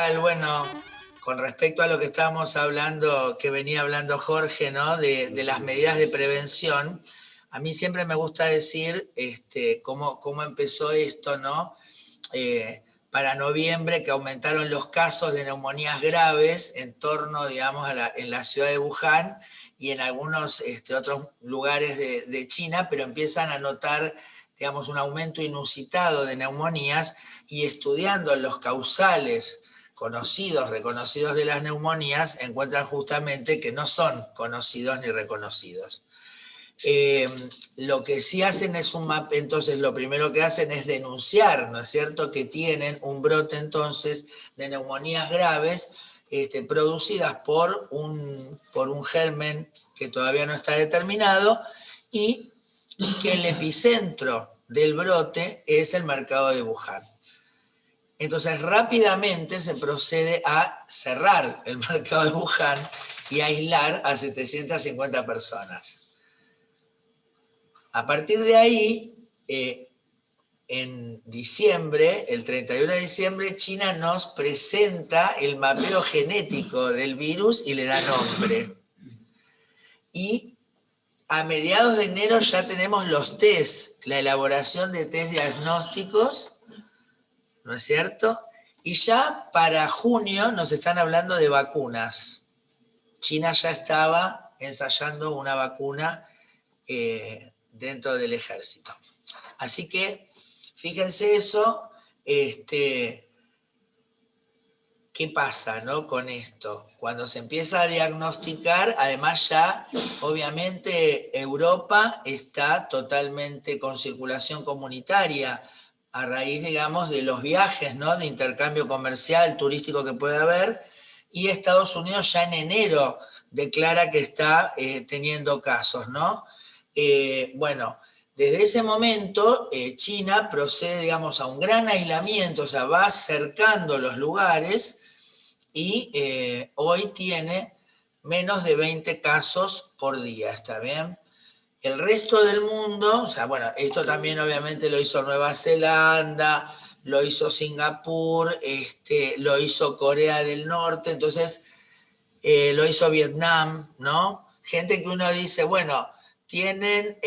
tal? Bueno, con respecto a lo que estábamos hablando, que venía hablando Jorge, ¿no? De las medidas de prevención, a mí siempre me gusta decir cómo empezó esto, ¿no? Para noviembre, que aumentaron los casos de neumonías graves en torno, digamos, en la ciudad de Wuhan y en algunos otros lugares de China, pero empiezan a notar, digamos, un aumento inusitado de neumonías y estudiando los causales conocidos, reconocidos de las neumonías, encuentran justamente que no son conocidos ni reconocidos. Lo que sí hacen es un mapa, entonces lo primero que hacen es denunciar, ¿no es cierto?, que tienen un brote entonces de neumonías graves producidas por un germen que todavía no está determinado y que el epicentro del brote es el mercado de Wuhan. Entonces rápidamente se procede a cerrar el mercado de Wuhan y aislar a 750 personas. A partir de ahí, en diciembre, el 31 de diciembre, China nos presenta el mapeo genético del virus y le da nombre. Y a mediados de enero ya tenemos los test, la elaboración de test diagnósticos, ¿no es cierto? Y ya para junio nos están hablando de vacunas. China ya estaba ensayando una vacuna dentro del ejército. Así que, fíjense eso, ¿qué pasa, ¿no?, con esto? Cuando se empieza a diagnosticar, además ya, obviamente, Europa está totalmente con circulación comunitaria a raíz, digamos, de los viajes, ¿no?, de intercambio comercial, turístico que puede haber, y Estados Unidos ya en enero declara que está teniendo casos, ¿no? Bueno, desde ese momento China procede, digamos, a un gran aislamiento, o sea, va cercando los lugares y hoy tiene menos de 20 casos por día, ¿está bien? El resto del mundo, o sea, bueno, esto también obviamente lo hizo Nueva Zelanda, lo hizo Singapur, lo hizo Corea del Norte, entonces lo hizo Vietnam, ¿no? Gente que uno dice, bueno, tienen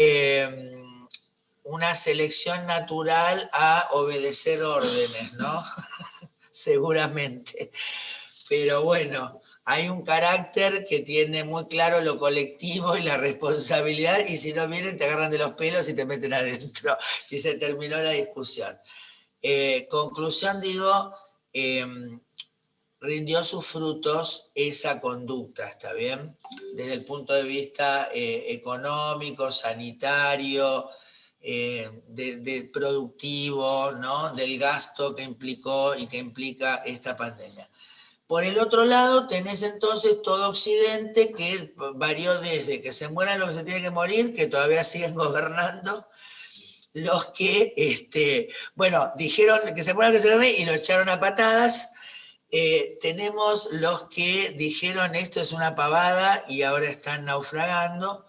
una selección natural a obedecer órdenes, ¿no? Seguramente. Pero bueno, hay un carácter que tiene muy claro lo colectivo y la responsabilidad, y si no vienen te agarran de los pelos y te meten adentro. Y se terminó la discusión. Conclusión, digo, rindió sus frutos esa conducta, ¿está bien? Desde el punto de vista económico, sanitario, de productivo, ¿no?, del gasto que implicó y que implica esta pandemia. Por el otro lado, tenés entonces todo Occidente que varió desde que se mueran los que se tienen que morir, que todavía siguen gobernando, los que, bueno, dijeron que se mueran, que se mueran y lo echaron a patadas. Tenemos los que dijeron esto es una pavada y ahora están naufragando.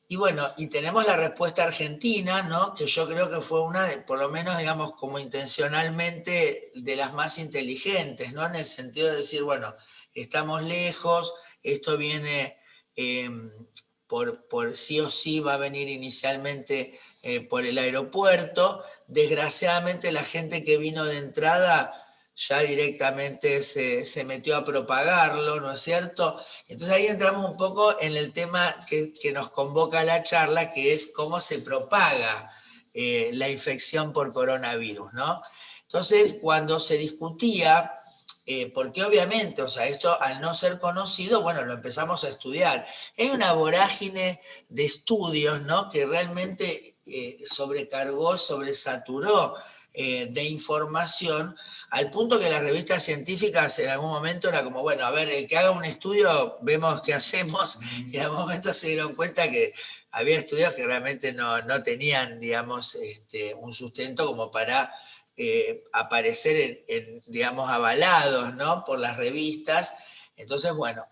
Y bueno, y tenemos la respuesta argentina, ¿no?, que yo creo que fue una, por lo menos, digamos, como intencionalmente, de las más inteligentes, ¿no?, en el sentido de decir, bueno, estamos lejos, esto viene por sí o sí, va a venir inicialmente por el aeropuerto. Desgraciadamente la gente que vino de entrada ya directamente se metió a propagarlo, ¿no es cierto? Entonces ahí entramos un poco en el tema que nos convoca a la charla, que es cómo se propaga la infección por coronavirus, ¿no? Entonces, cuando se discutía, porque obviamente, o sea, esto al no ser conocido, bueno, lo empezamos a estudiar. Hay una vorágine de estudios, ¿no?, que realmente sobrecargó, sobresaturó de información, al punto que las revistas científicas en algún momento era como, bueno, a ver, el que haga un estudio, vemos qué hacemos, y en algún momento se dieron cuenta que había estudios que realmente no tenían, digamos, un sustento como para aparecer, digamos, avalados, ¿no?, por las revistas. Entonces, bueno,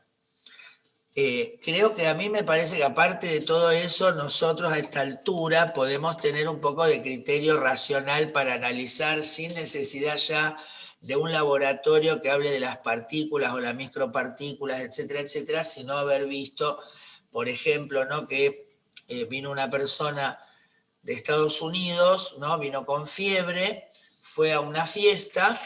creo que a mí me parece que aparte de todo eso, nosotros a esta altura podemos tener un poco de criterio racional para analizar sin necesidad ya de un laboratorio que hable de las partículas o las micropartículas, etcétera, etcétera, sino haber visto, por ejemplo, ¿no? Que vino una persona de Estados Unidos, ¿no? Vino con fiebre, fue a una fiesta,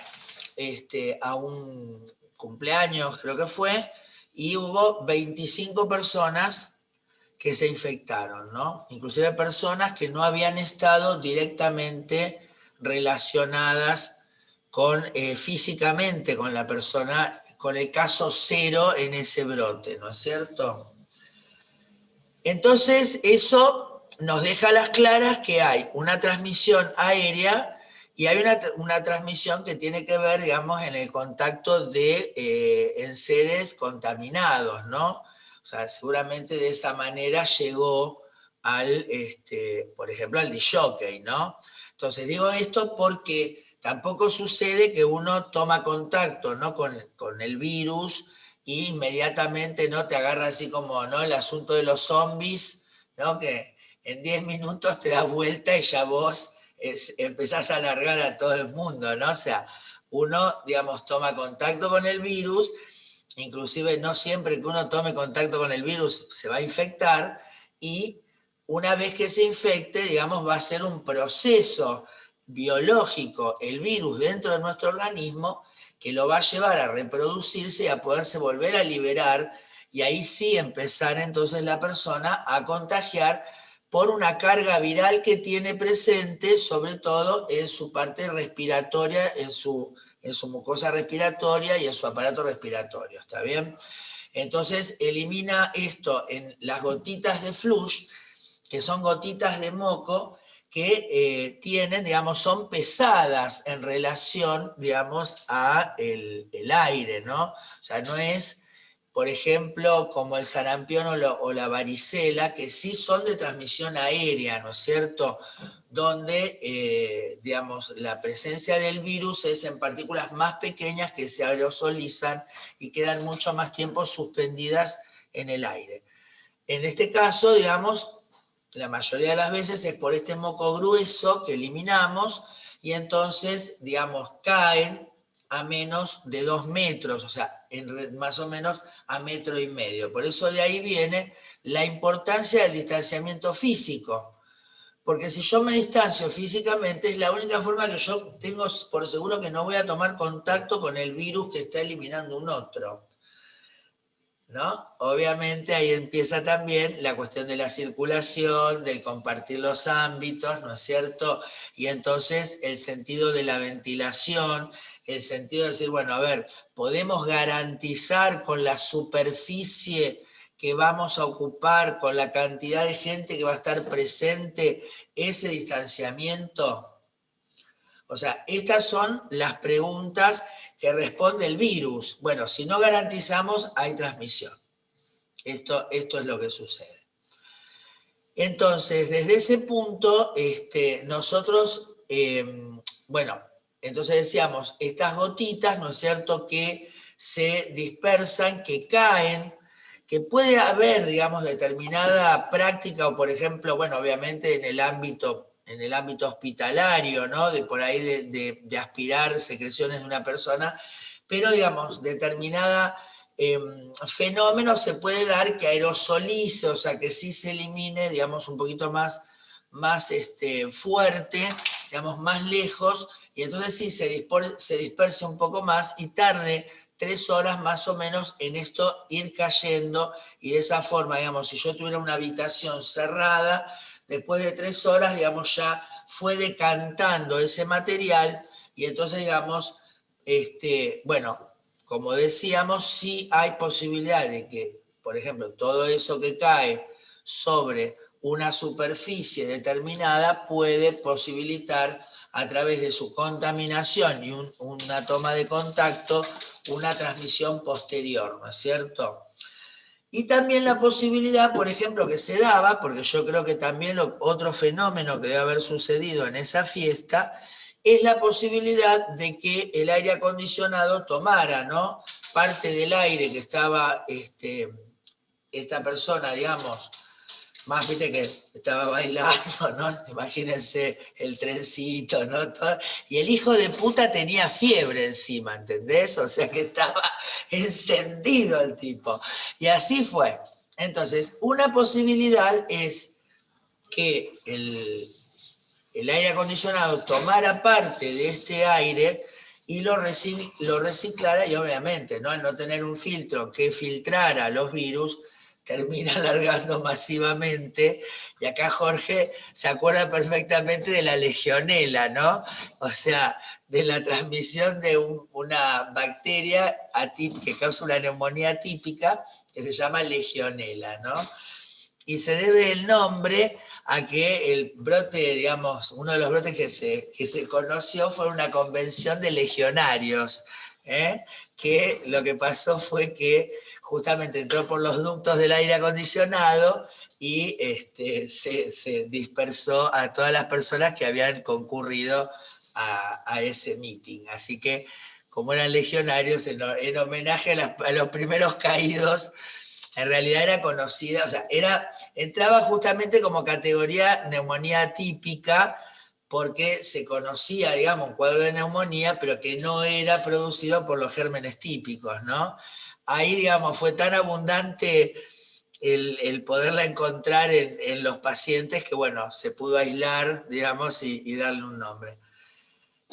a un cumpleaños creo que fue, y hubo 25 personas que se infectaron, ¿no? Inclusive personas que no habían estado directamente relacionadas con, físicamente con la persona, con el caso cero en ese brote, ¿no es cierto? Entonces, eso nos deja a las claras que hay una transmisión aérea y hay una transmisión que tiene que ver, digamos, en el contacto de enseres contaminados, ¿no? O sea, seguramente de esa manera llegó al, por ejemplo, al disc-jockey, ¿no? Entonces digo esto porque tampoco sucede que uno toma contacto, ¿no? con el virus y inmediatamente, ¿no? Te agarra así como, ¿no? El asunto de los zombies, ¿no? Que en 10 minutos te das vuelta y ya vos empezás a alargar a todo el mundo, ¿no? O sea, uno, digamos, toma contacto con el virus, inclusive no siempre que uno tome contacto con el virus se va a infectar, y una vez que se infecte, digamos, va a ser un proceso biológico, el virus dentro de nuestro organismo, que lo va a llevar a reproducirse y a poderse volver a liberar, y ahí sí empezar entonces la persona a contagiar por una carga viral que tiene presente, sobre todo en su parte respiratoria, en su mucosa respiratoria y en su aparato respiratorio, ¿está bien? Entonces elimina esto en las gotitas de flush, que son gotitas de moco, que tienen, digamos, son pesadas en relación, digamos, a el aire, ¿no? O sea, no es, por ejemplo, como el sarampión o la varicela, que sí son de transmisión aérea, ¿no es cierto? Donde, digamos, la presencia del virus es en partículas más pequeñas que se aerosolizan y quedan mucho más tiempo suspendidas en el aire. En este caso, digamos, la mayoría de las veces es por este moco grueso que eliminamos y entonces, digamos, caen a menos de 2 metros, o sea, más o menos a 1,5 metros. Por eso de ahí viene la importancia del distanciamiento físico. Porque si yo me distancio físicamente, es la única forma que yo tengo por seguro que no voy a tomar contacto con el virus que está eliminando un otro, ¿no? Obviamente ahí empieza también la cuestión de la circulación, del compartir los ámbitos, ¿no es cierto? Y entonces el sentido de la ventilación, el sentido de decir, bueno, a ver, ¿podemos garantizar con la superficie que vamos a ocupar, con la cantidad de gente que va a estar presente, ese distanciamiento? O sea, estas son las preguntas que responde el virus. Bueno, si no garantizamos, hay transmisión. Esto es lo que sucede. Entonces, desde ese punto, nosotros, bueno, entonces decíamos, estas gotitas, ¿no es cierto?, que se dispersan, que caen, que puede haber, digamos, determinada práctica, o por ejemplo, bueno, obviamente en el ámbito hospitalario, ¿no? De por ahí de aspirar secreciones de una persona, pero digamos, determinada fenómeno se puede dar que aerosolice, o sea, que sí se elimine, digamos, un poquito más fuerte, digamos, más lejos, y entonces sí se disperse un poco más y tarde 3 horas más o menos en esto ir cayendo, y de esa forma, digamos, si yo tuviera una habitación cerrada, después de 3 horas, digamos, ya fue decantando ese material, y entonces, digamos, bueno, como decíamos, sí hay posibilidad de que, por ejemplo, todo eso que cae sobre una superficie determinada puede posibilitar, a través de su contaminación y una toma de contacto, una transmisión posterior, ¿no es cierto? Y también la posibilidad, por ejemplo, que se daba, porque yo creo que también otro fenómeno que debe haber sucedido en esa fiesta, es la posibilidad de que el aire acondicionado tomara, ¿no?, parte del aire que estaba esta persona, digamos, Más, viste que estaba bailando, ¿no? Imagínense el trencito, ¿no? Y el hijo de puta tenía fiebre encima, ¿entendés? O sea que estaba encendido el tipo. Y así fue. Entonces, una posibilidad es que el aire acondicionado tomara parte de este aire y lo reciclara, y obviamente, ¿no? Al no tener un filtro que filtrara los virus, termina alargando masivamente. Y acá Jorge se acuerda perfectamente de la legionela, ¿no? O sea, de la transmisión de una bacteria que causa una neumonía típica que se llama legionela, ¿no? Y se debe el nombre a que el brote, digamos, uno de los brotes que se conoció fue una convención de legionarios, ¿eh? Que lo que pasó fue que justamente entró por los ductos del aire acondicionado y se dispersó a todas las personas que habían concurrido a ese meeting. Así que, como eran legionarios, en homenaje a los primeros caídos, en realidad era conocida, o sea, entraba justamente como categoría neumonía atípica, porque se conocía, digamos, un cuadro de neumonía, pero que no era producido por los gérmenes típicos, ¿no? Ahí, digamos, fue tan abundante el poderla encontrar en los pacientes que, bueno, se pudo aislar, digamos, y darle un nombre.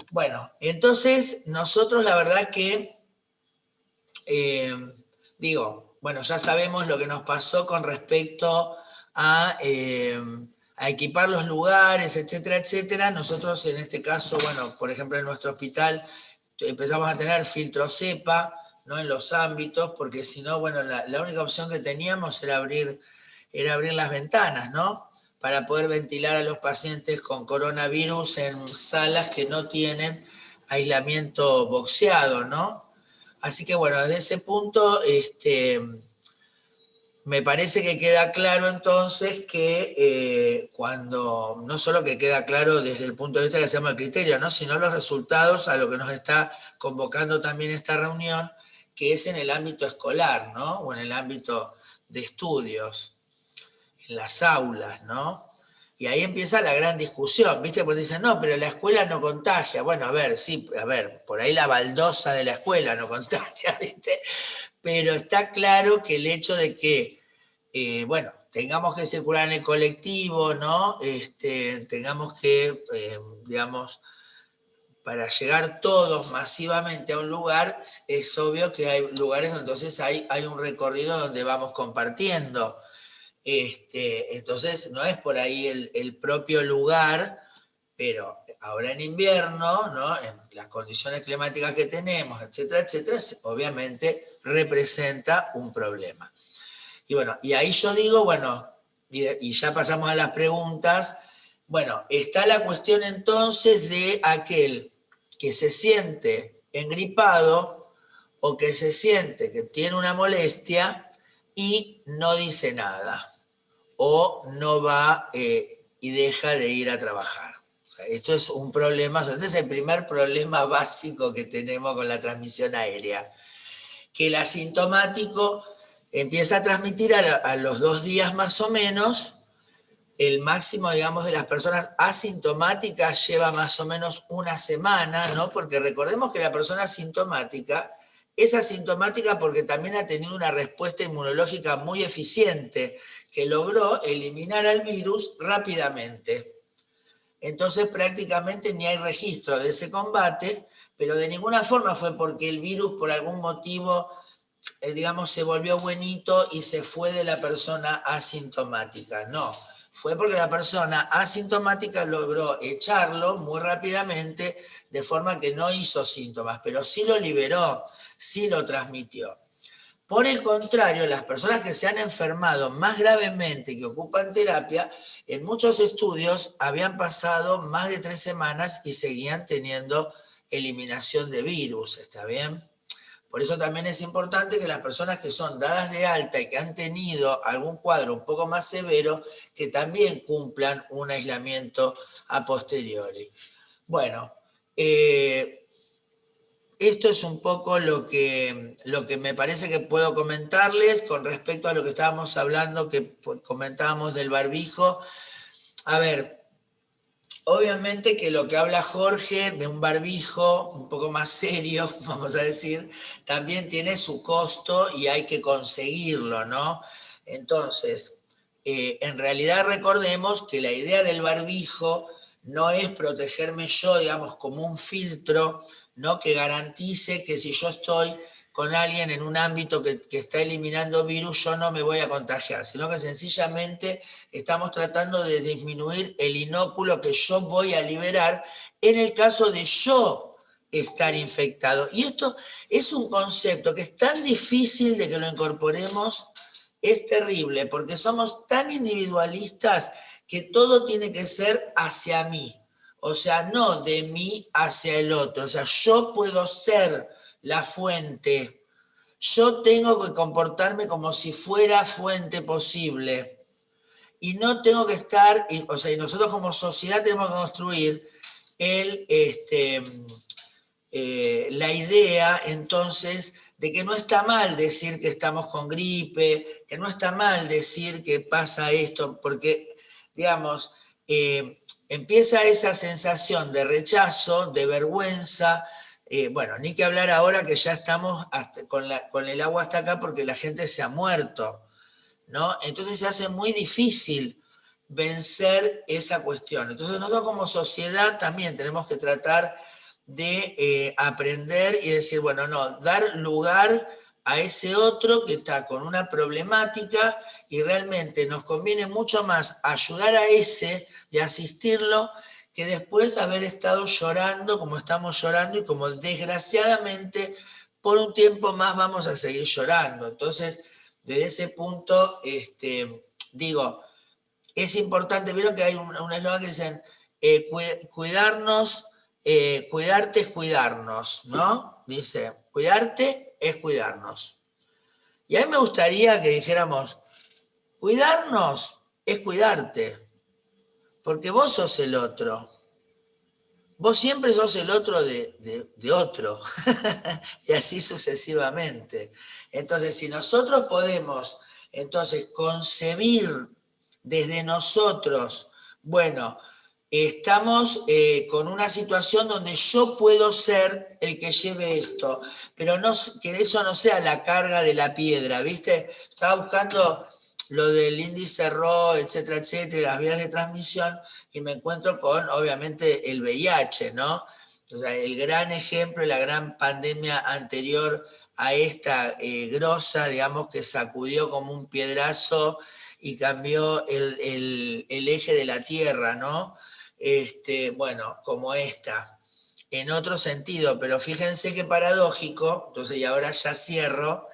Bueno, entonces nosotros la verdad que, bueno, ya sabemos lo que nos pasó con respecto a equipar los lugares, etcétera, etcétera. Nosotros en este caso, bueno, por ejemplo en nuestro hospital empezamos a tener filtro cepa, ¿no? En los ámbitos, porque si no, bueno, la única opción que teníamos era abrir las ventanas, ¿no? Para poder ventilar a los pacientes con coronavirus en salas que no tienen aislamiento boxeado, ¿no? Así que bueno, desde ese punto, me parece que queda claro entonces que cuando, no solo que queda claro desde el punto de vista que se llama el criterio, ¿no? Sino los resultados a lo que nos está convocando también esta reunión, que es en el ámbito escolar, ¿no? O en el ámbito de estudios, en las aulas, ¿no? Y ahí empieza la gran discusión, ¿viste? Porque dicen, no, pero la escuela no contagia. Bueno, a ver, sí, a ver, por ahí la baldosa de la escuela no contagia, ¿viste? Pero está claro que el hecho de que, bueno, tengamos que circular en el colectivo, ¿no? Tengamos que, digamos, para llegar todos masivamente a un lugar, es obvio que hay lugares donde entonces hay un recorrido donde vamos compartiendo. Entonces, no es por ahí el propio lugar, pero ahora en invierno, ¿no? En las condiciones climáticas que tenemos, etcétera, etcétera, obviamente representa un problema. Y bueno, y ahí yo digo, bueno, y ya pasamos a las preguntas, bueno, está la cuestión entonces de aquel que se siente engripado o que se siente que tiene una molestia y no dice nada, o no va y deja de ir a trabajar. Esto es un problema, este es el primer problema básico que tenemos con la transmisión aérea, que el asintomático empieza a transmitir a los 2 días más o menos. El máximo, digamos, de las personas asintomáticas lleva más o menos una semana, ¿no? Porque recordemos que la persona asintomática es asintomática porque también ha tenido una respuesta inmunológica muy eficiente que logró eliminar al virus rápidamente. Entonces prácticamente ni hay registro de ese combate, pero de ninguna forma fue porque el virus por algún motivo, digamos, se volvió buenito y se fue de la persona asintomática. No, fue porque la persona asintomática logró echarlo muy rápidamente, de forma que no hizo síntomas, pero sí lo liberó, sí lo transmitió. Por el contrario, las personas que se han enfermado más gravemente, que ocupan terapia, en muchos estudios habían pasado más de 3 semanas y seguían teniendo eliminación de virus, ¿está bien? Por eso también es importante que las personas que son dadas de alta y que han tenido algún cuadro un poco más severo, que también cumplan un aislamiento a posteriori. Bueno, esto es un poco lo que me parece que puedo comentarles con respecto a lo que estábamos hablando, que comentábamos del barbijo. A ver, obviamente que lo que habla Jorge de un barbijo un poco más serio, vamos a decir, también tiene su costo y hay que conseguirlo, ¿no? Entonces, en realidad recordemos que la idea del barbijo no es protegerme yo, digamos, como un filtro, ¿no? Que garantice que si yo estoy con alguien en un ámbito que está eliminando virus, yo no me voy a contagiar, sino que sencillamente estamos tratando de disminuir el inóculo que yo voy a liberar en el caso de yo estar infectado. Y esto es un concepto que es tan difícil de que lo incorporemos, es terrible, porque somos tan individualistas que todo tiene que ser hacia mí. O sea, no de mí hacia el otro. O sea, yo puedo ser la fuente. Yo tengo que comportarme como si fuera fuente posible. Y no tengo que estar, o sea, y nosotros como sociedad tenemos que construir la idea, entonces, de que no está mal decir que estamos con gripe, que no está mal decir que pasa esto, porque, digamos, empieza esa sensación de rechazo, de vergüenza. Bueno, ni que hablar ahora que ya estamos con el agua hasta acá porque la gente se ha muerto, ¿no? Entonces se hace muy difícil vencer esa cuestión. Entonces nosotros como sociedad también tenemos que tratar de aprender y decir, bueno, no, dar lugar a ese otro que está con una problemática y realmente nos conviene mucho más ayudar a ese y asistirlo que después haber estado llorando como estamos llorando y como desgraciadamente por un tiempo más vamos a seguir llorando. Entonces, desde ese punto, digo, es importante, vieron que hay un eslogan que dicen, cuidarnos, cuidarte es cuidarnos, ¿no? Dice, cuidarte es cuidarnos. Y a mí me gustaría que dijéramos, cuidarnos es cuidarte, porque vos sos el otro. Vos siempre sos el otro de otro, y así sucesivamente. Entonces, si nosotros podemos, entonces, concebir desde nosotros, bueno, estamos con una situación donde yo puedo ser el que lleve esto, pero no, que eso no sea la carga de la piedra, ¿viste? Estaba buscando lo del índice RO, etcétera, etcétera, las vías de transmisión, y me encuentro con, obviamente, el VIH, ¿no? O sea, el gran ejemplo, la gran pandemia anterior a esta grosa, digamos, que sacudió como un piedrazo y cambió el eje de la Tierra, ¿no? Bueno, como esta. En otro sentido, pero fíjense qué paradójico, entonces, y ahora ya cierro,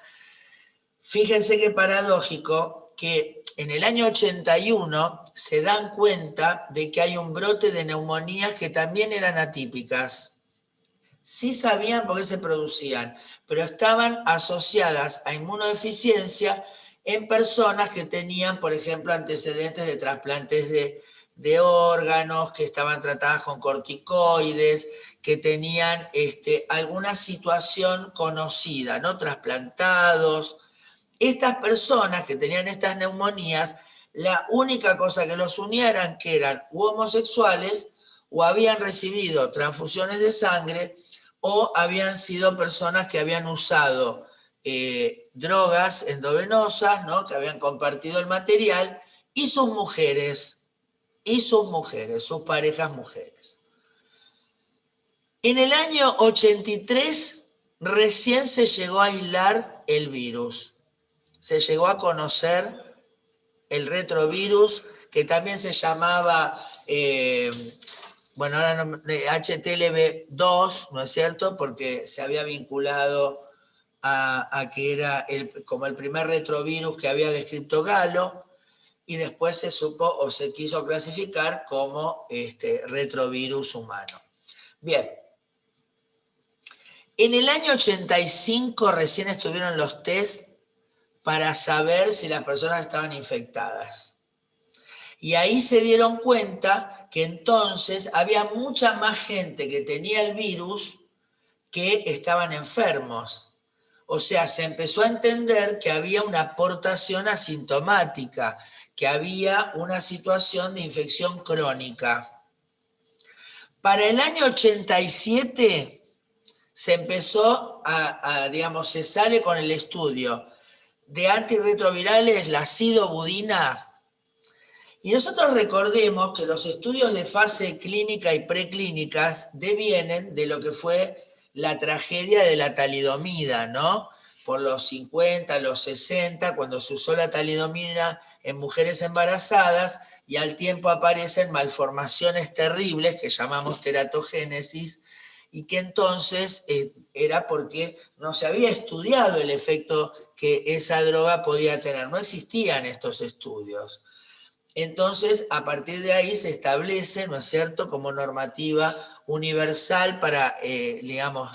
fíjense qué paradójico que en el año 81 se dan cuenta de que hay un brote de neumonías que también eran atípicas. Sí sabían por qué se producían, pero estaban asociadas a inmunodeficiencia en personas que tenían, por ejemplo, antecedentes de trasplantes de órganos, que estaban tratadas con corticoides, que tenían alguna situación conocida, ¿no? Trasplantados. Estas personas que tenían estas neumonías, la única cosa que los unía eran que eran u homosexuales o habían recibido transfusiones de sangre o habían sido personas que habían usado drogas endovenosas, ¿no? Que habían compartido el material, y sus mujeres, sus parejas mujeres. En el año 83 recién se llegó a aislar el virus. Se llegó a conocer el retrovirus, que también se llamaba, bueno, ahora no, HTLV2, ¿no es cierto? Porque se había vinculado a que era como el primer retrovirus que había descrito Galo, y después se supo o se quiso clasificar como retrovirus humano. Bien. En el año 85 recién estuvieron los test para saber si las personas estaban infectadas. Y ahí se dieron cuenta que entonces había mucha más gente que tenía el virus que estaban enfermos. O sea, se empezó a entender que había una aportación asintomática, que había una situación de infección crónica. Para el año 87 se empezó digamos, se sale con el estudio de antirretrovirales, la acidobudina. Y nosotros recordemos que los estudios de fase clínica y preclínicas devienen de lo que fue la tragedia de la talidomida, ¿no? Por los 50, los 60, cuando se usó la talidomida en mujeres embarazadas y al tiempo aparecen malformaciones terribles que llamamos teratogénesis y que entonces era porque no se había estudiado el efecto que esa droga podía tener. No existían estos estudios. Entonces, a partir de ahí se establece, ¿no es cierto?, como normativa universal para, digamos,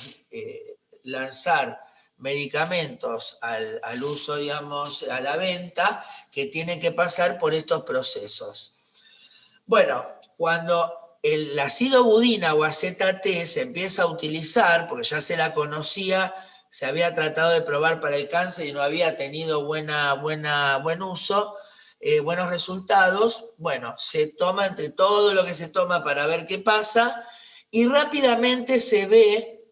lanzar medicamentos al uso, digamos, a la venta, que tienen que pasar por estos procesos. Bueno, cuando la acidobudina o AZT se empieza a utilizar, porque ya se la conocía, se había tratado de probar para el cáncer y no había tenido buen uso, buenos resultados, bueno, se toma entre todo lo que se toma para ver qué pasa y rápidamente se ve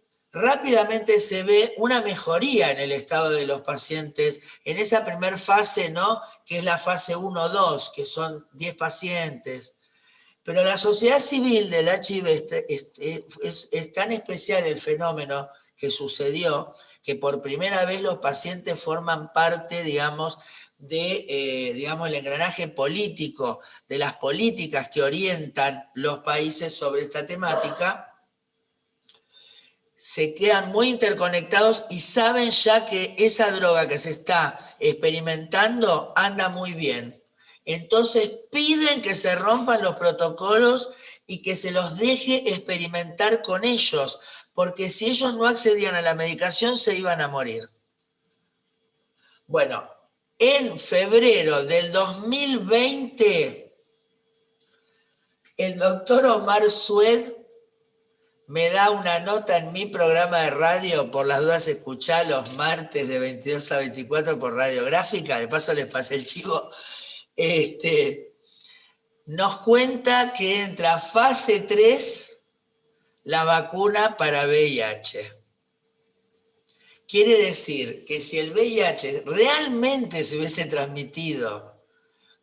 una mejoría en el estado de los pacientes en esa primera fase, ¿no? Que es la fase 1-2, que son 10 pacientes. Pero la sociedad civil del HIV es tan especial el fenómeno que sucedió que por primera vez los pacientes forman parte, digamos, digamos, el engranaje político, de las políticas que orientan los países sobre esta temática, se quedan muy interconectados y saben ya que esa droga que se está experimentando anda muy bien. Entonces piden que se rompan los protocolos y que se los deje experimentar con ellos, porque si ellos no accedían a la medicación se iban a morir. Bueno, en febrero del 2020, el doctor Omar Sued me da una nota en mi programa de radio, por las dudas escuchá los martes de 22 a 24 por Radiográfica, de paso les pasé el chivo, nos cuenta que entra fase 3 la vacuna para VIH. Quiere decir que si el VIH realmente se hubiese transmitido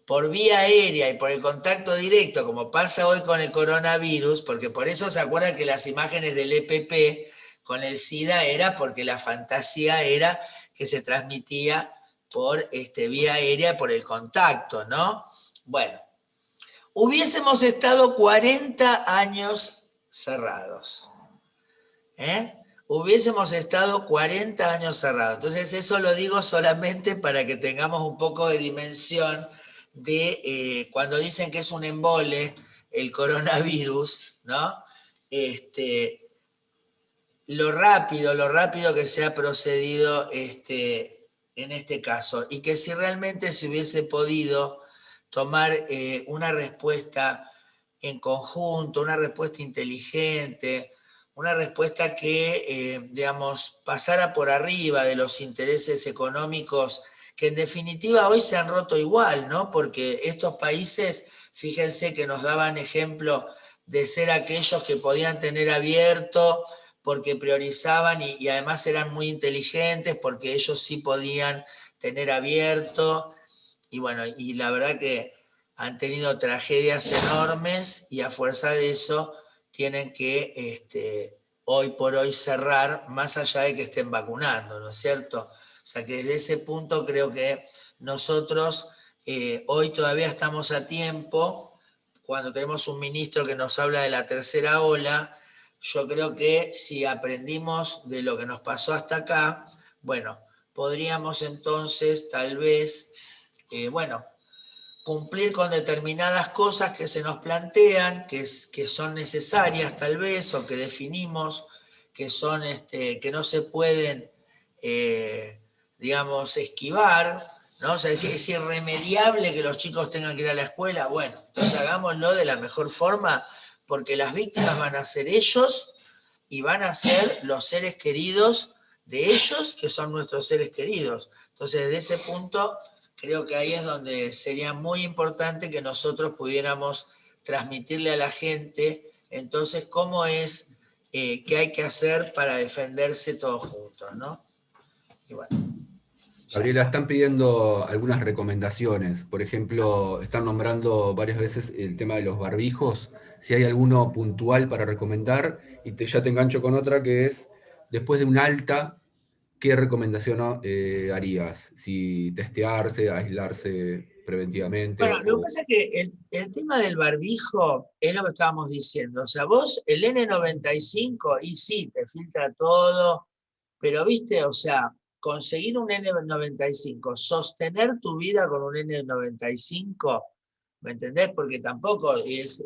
por vía aérea y por el contacto directo, como pasa hoy con el coronavirus, porque por eso se acuerdan que las imágenes del EPP con el SIDA era porque la fantasía era que se transmitía por vía aérea, por el contacto, ¿no? Bueno, hubiésemos estado 40 años cerrados, hubiésemos estado 40 años cerrados. Entonces eso lo digo solamente para que tengamos un poco de dimensión de cuando dicen que es un embole el coronavirus, ¿no? Lo rápido que se ha procedido en este caso, y que si realmente se hubiese podido tomar una respuesta en conjunto, una respuesta inteligente, una respuesta que, digamos, pasara por arriba de los intereses económicos que en definitiva hoy se han roto igual, ¿no? Porque estos países, fíjense que nos daban ejemplo de ser aquellos que podían tener abierto porque priorizaban y además eran muy inteligentes porque ellos sí podían tener abierto y bueno, y la verdad que han tenido tragedias enormes y a fuerza de eso tienen que hoy por hoy cerrar más allá de que estén vacunando, ¿no es cierto? O sea que desde ese punto creo que nosotros hoy todavía estamos a tiempo, cuando tenemos un ministro que nos habla de la tercera ola, yo creo que si aprendimos de lo que nos pasó hasta acá, bueno, podríamos entonces tal vez, bueno, cumplir con determinadas cosas que se nos plantean, que son necesarias tal vez, o que definimos, que son, que no se pueden, digamos, esquivar, ¿no? O sea, es irremediable que los chicos tengan que ir a la escuela. Bueno, entonces hagámoslo de la mejor forma, porque las víctimas van a ser ellos, y van a ser los seres queridos de ellos, que son nuestros seres queridos. Entonces, desde ese punto, creo que ahí es donde sería muy importante que nosotros pudiéramos transmitirle a la gente, entonces, cómo es, qué hay que hacer para defenderse todos juntos, ¿no? Y bueno. Gabriela, están pidiendo algunas recomendaciones. Por ejemplo, están nombrando varias veces el tema de los barbijos. Si hay alguno puntual para recomendar, y ya te engancho con otra que es, después de un alta, ¿qué recomendación harías? Si testearse, aislarse preventivamente Bueno, lo que pasa es que el tema del barbijo es lo que estábamos diciendo. O sea, vos, el N95, y sí, te filtra todo, pero viste, o sea, conseguir un N95, sostener tu vida con un N95, ¿me entendés? Porque tampoco es,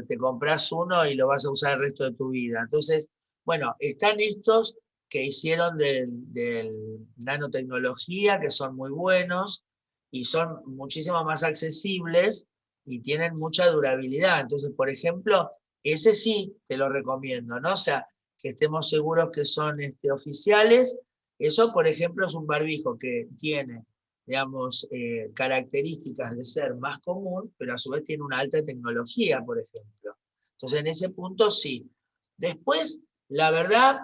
te compras uno y lo vas a usar el resto de tu vida. Entonces, bueno, están estos que hicieron del nanotecnología, que son muy buenos y son muchísimo más accesibles y tienen mucha durabilidad. Entonces, por ejemplo, ese sí te lo recomiendo, ¿no? O sea, que estemos seguros que son oficiales. Eso, por ejemplo, es un barbijo que tiene, digamos, características de ser más común, pero a su vez tiene una alta tecnología, por ejemplo. Entonces, en ese punto sí. Después, la verdad,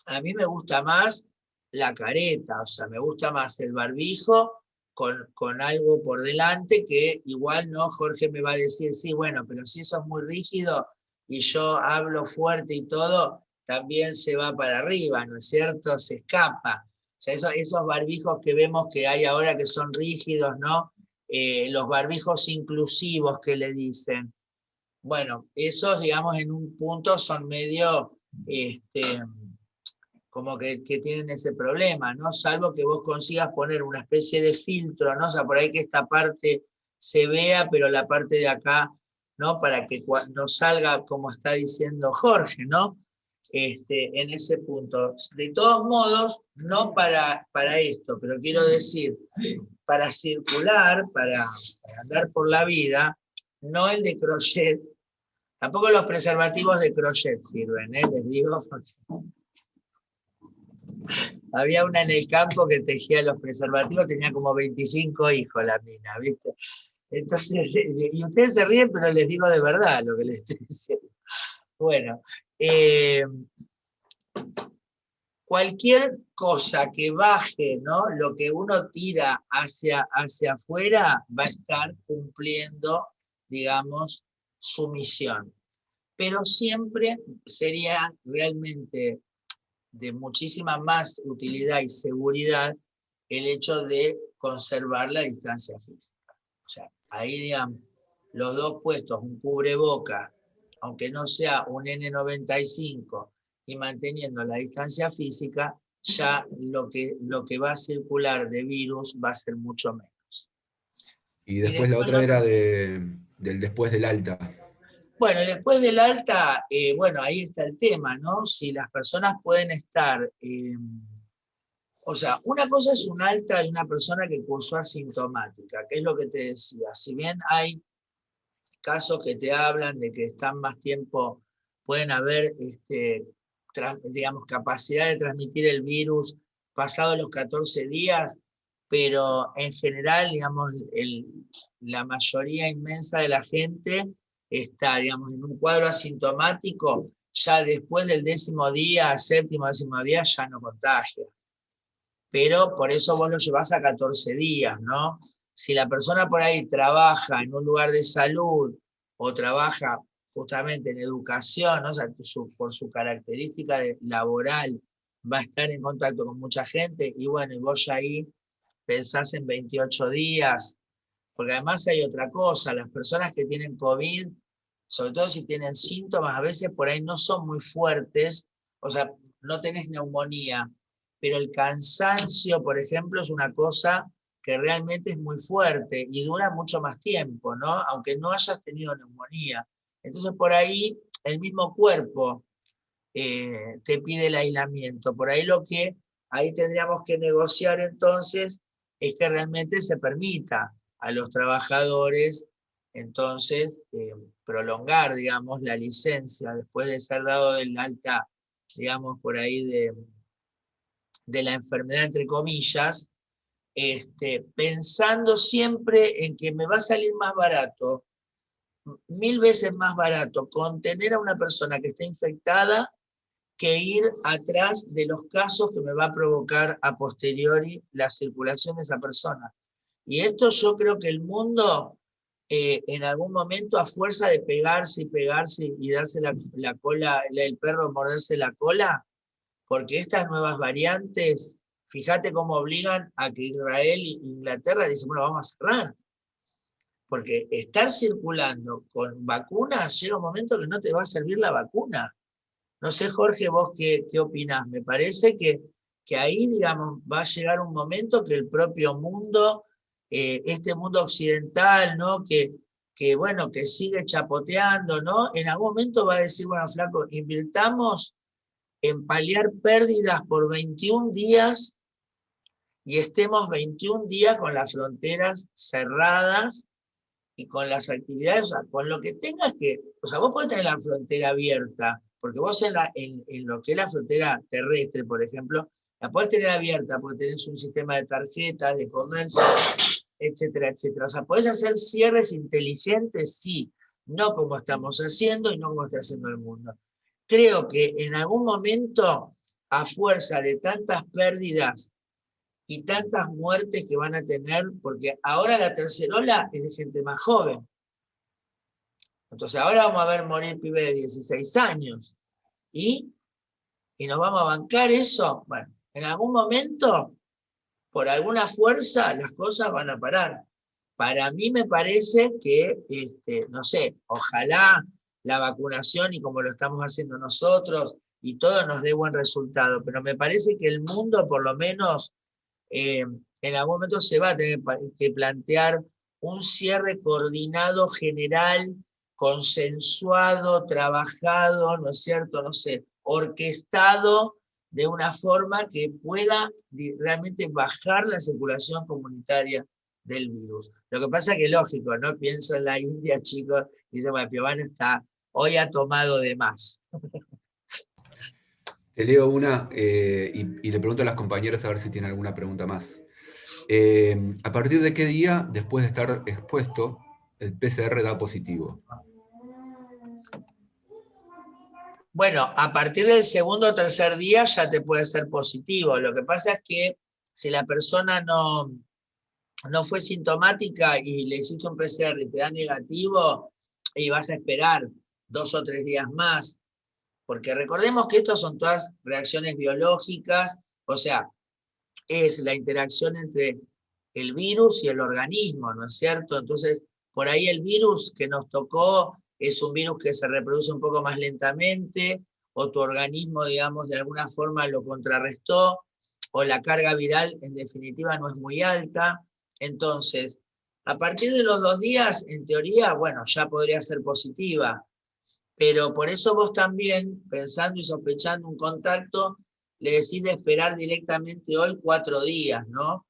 a mí me gusta más la careta, o sea, me gusta más el barbijo con algo por delante que igual no, Jorge me va a decir, sí, bueno, pero si eso es muy rígido y yo hablo fuerte y todo, también se va para arriba, ¿no es cierto? Se escapa. O sea, esos barbijos que vemos que hay ahora que son rígidos, ¿no? Los barbijos inclusivos que le dicen. Bueno, esos, digamos, en un punto son medio, como que tienen ese problema, ¿no? Salvo que vos consigas poner una especie de filtro, ¿no? O sea, por ahí que esta parte se vea, pero la parte de acá, ¿no? Para que cuando salga, como está diciendo Jorge, ¿no? En ese punto. De todos modos, no para esto, pero quiero decir, para circular, para andar por la vida, no el de crochet, tampoco los preservativos de crochet sirven, les digo, porque había una en el campo que tejía los preservativos, tenía como 25 hijos la mina, ¿viste? Entonces, y ustedes se ríen, pero les digo de verdad lo que les estoy diciendo. Bueno, cualquier cosa que baje, ¿no? Lo que uno tira hacia afuera va a estar cumpliendo, digamos, su misión. Pero siempre sería realmente de muchísima más utilidad y seguridad el hecho de conservar la distancia física. O sea, ahí, digamos, los dos puestos, un cubreboca, aunque no sea un N95, y manteniendo la distancia física, ya lo que va a circular de virus va a ser mucho menos. Y Y después la después, otra era del después del alta. bueno, después del alta, bueno, ahí está el tema, ¿no? Si las personas pueden estar o sea, una cosa es un alta de una persona que cursó asintomática, que es lo que te decía. Si bien hay casos que te hablan de que están más tiempo, pueden haber, digamos, capacidad de transmitir el virus pasado los 14 días, pero en general, digamos, la mayoría inmensa de la gente está, digamos, en un cuadro asintomático, ya después del 10.º día, 7.º, 10.º día, ya no contagia, pero por eso vos lo llevás a 14 días, ¿no? Si la persona por ahí trabaja en un lugar de salud o trabaja justamente en educación, ¿no? O sea, por su característica laboral va a estar en contacto con mucha gente y bueno, y vos ya ahí pensás en 28 días, porque además hay otra cosa, las personas que tienen COVID, sobre todo si tienen síntomas, a veces por ahí no son muy fuertes, o sea, no tenés neumonía, pero el cansancio, por ejemplo, es una cosa que realmente es muy fuerte y dura mucho más tiempo, ¿no? Aunque no hayas tenido neumonía. Entonces por ahí el mismo cuerpo te pide el aislamiento. Por ahí ahí tendríamos que negociar entonces es que realmente se permita a los trabajadores entonces prolongar, digamos, la licencia después de ser dado del alta digamos, por ahí de la enfermedad, entre comillas, pensando siempre en que me va a salir más barato, 1000 veces más barato, contener a una persona que está infectada que ir atrás de los casos que me va a provocar a posteriori la circulación de esa persona. Y esto yo creo que el mundo, en algún momento, a fuerza de pegarse y pegarse y darse la cola, el perro morderse la cola, porque estas nuevas variantes, fíjate cómo obligan a que Israel e Inglaterra dicen, bueno, vamos a cerrar. Porque estar circulando con vacunas, llega un momento que no te va a servir la vacuna. No sé, Jorge, vos qué opinás. Me parece que ahí, digamos, va a llegar un momento que el propio mundo, este mundo occidental, ¿no? Bueno, que sigue chapoteando, ¿no? En algún momento va a decir, bueno, flaco, invirtamos en paliar pérdidas por 21 días y estemos 21 días con las fronteras cerradas y con las actividades, o sea, con lo que tengas que, o sea, vos podés tener la frontera abierta, porque vos en lo que es la frontera terrestre, por ejemplo, la podés tener abierta porque tenés un sistema de tarjetas, de comercio, etcétera, etcétera. O sea, podés hacer cierres inteligentes, sí, no como estamos haciendo y no como está haciendo el mundo. Creo que en algún momento, a fuerza de tantas pérdidas y tantas muertes que van a tener, porque ahora la tercera ola es de gente más joven. Entonces ahora vamos a ver morir pibes de 16 años. ¿Y nos vamos a bancar eso? Bueno, en algún momento, por alguna fuerza, las cosas van a parar. Para mí me parece que, no sé, ojalá la vacunación y como lo estamos haciendo nosotros y todo nos dé buen resultado, pero me parece que el mundo por lo menos en algún momento se va a tener que plantear un cierre coordinado general, consensuado, trabajado, ¿no es cierto? No sé, orquestado de una forma que pueda realmente bajar la circulación comunitaria del virus. Lo que pasa es que lógico, ¿no? Pienso en la India, chicos, dice, bueno, Piovano hoy ha tomado de más. Te leo una y le pregunto a las compañeras a ver si tienen alguna pregunta más. ¿A partir de qué día, después de estar expuesto, el PCR da positivo? Bueno, a partir del segundo o tercer día ya te puede ser positivo. Lo que pasa es que si la persona no fue sintomática y le hiciste un PCR y te da negativo, y vas a esperar 2 o 3 días más, porque recordemos que estos son todas reacciones biológicas, o sea, es la interacción entre el virus y el organismo, ¿no es cierto? Entonces, por ahí el virus que nos tocó es un virus que se reproduce un poco más lentamente, o tu organismo, digamos, de alguna forma lo contrarrestó, o la carga viral en definitiva no es muy alta. Entonces, a partir de los 2 días, en teoría, bueno, ya podría ser positiva, pero por eso vos también, pensando y sospechando un contacto, le decís de esperar directamente hoy 4 días, ¿no?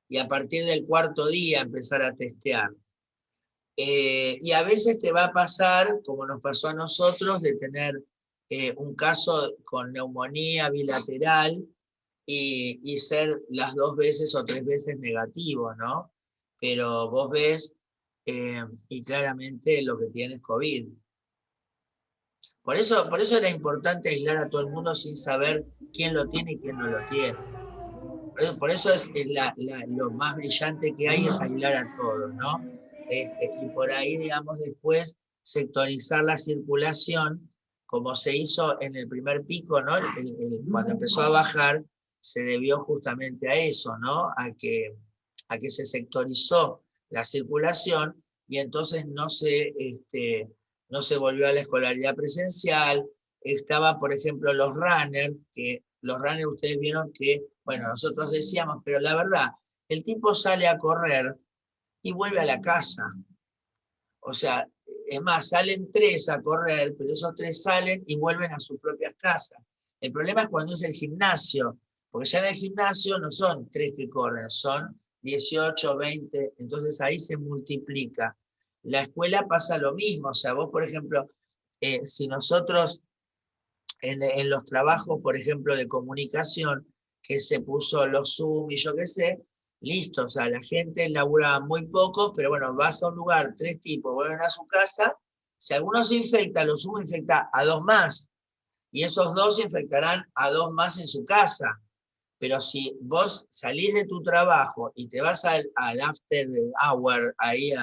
Y a partir del 4.º día empezar a testear. Y a veces te va a pasar, como nos pasó a nosotros, de tener un caso con neumonía bilateral y ser las 2 veces o 3 veces negativo, ¿no? Pero vos ves y claramente lo que tiene es COVID. Por eso era importante aislar a todo el mundo sin saber quién lo tiene y quién no lo tiene. Por eso es lo más brillante que hay es aislar a todos, ¿no? Y por ahí, digamos, después sectorizar la circulación, como se hizo en el primer pico, ¿no? Cuando empezó a bajar, se debió justamente a eso, ¿no? A que se sectorizó la circulación y entonces no se volvió a la escolaridad presencial. Estaba, por ejemplo, los runners, que los runners ustedes vieron que, bueno, nosotros decíamos, pero la verdad, el tipo sale a correr y vuelve a la casa. O sea, es más, salen 3 a correr, pero esos 3 salen y vuelven a sus propias casas. El problema es cuando es el gimnasio, porque ya en el gimnasio no son 3 que corren, son 18, 20, entonces ahí se multiplica. La escuela pasa lo mismo, o sea, vos, por ejemplo, si nosotros en los trabajos, por ejemplo, de comunicación, que se puso los Zoom y yo qué sé, listo, o sea, la gente labura muy poco, pero bueno, vas a un lugar, 3 tipos, vuelven a su casa, si alguno se infecta, los Zoom infecta a 2 más, y esos 2 infectarán a 2 más en su casa. Pero si vos salís de tu trabajo y te vas al after hour, ahí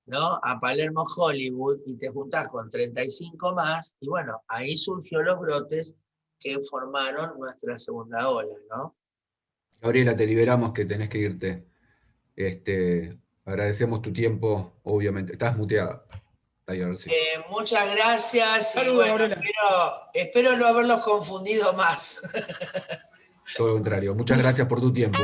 ¿no? A Palermo Hollywood y te juntás con 35 más, y bueno, ahí surgió los brotes que formaron nuestra segunda ola, ¿no? Gabriela, te liberamos que tenés que irte. Agradecemos tu tiempo, obviamente. Estás muteada. Ahí, a ver si. Muchas gracias y Saludos, bueno, Gabriela. espero no haberlos confundido más. Todo lo contrario. Muchas gracias por tu tiempo.